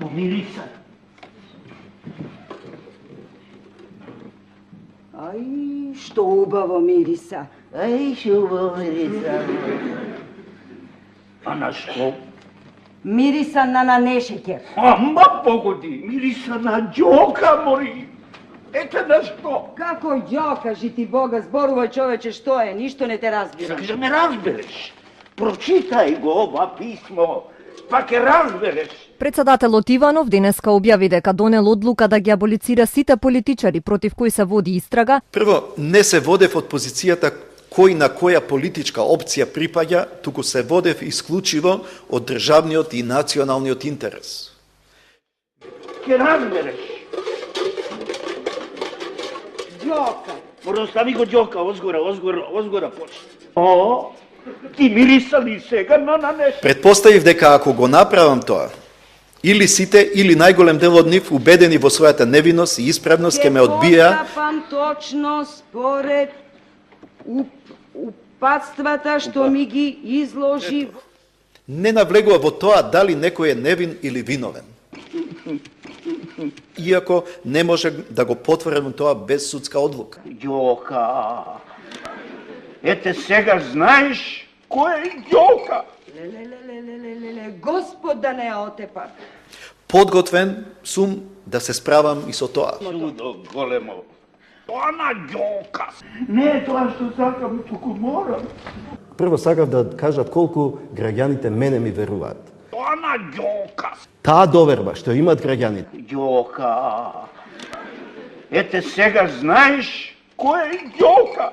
Помириса. Ај, што убаво мириса. Ај, што убаво мириса. А на што? Мириса на нанешекер. Ама погоди, мириса на џока, мори. Ете на што? Како ја, кажи ти Бога, зборувај човече, што е, ништо не те разбирам. Сакаш да ме разбереш? Прочитај го ова писмо, па ќе разбереш. Председателот Иванов денеска објави дека донел одлука да ги аболицира сите политичари против кои се води истрага. Прво, не се водев од позицијата кој на која политичка опција припаѓа, туку се водев исклучиво од државниот и националниот интерес. Ќе разбереш. Џока. Мора остави го џока, озгора почни. О, ти мириса ли сега на нешто? Предпоставив дека ако го направам тоа, или сите, или најголем дел од нив, убедени во својата невиност и исправност, ќе ме одбија. Ќе постапам точно според упатствата што ми ги изложи. Не навлегува во тоа дали некој е невин или виновен. Иако не може да го потврдам тоа без судска одлука. Џока. Ете сега знаеш кој е џока. Леле, Господ да не ја отепа. Подготвен сум да се справам и со тоа. Чудо големо. Тоа на џока. Не е тоа што сакам, туку морам. Прво сакав да кажат колку граѓаните мене ми веруваат. Тоа на џока. Таа доверба што имаат граѓаните. Џока. Ете сега знаеш кој е џока.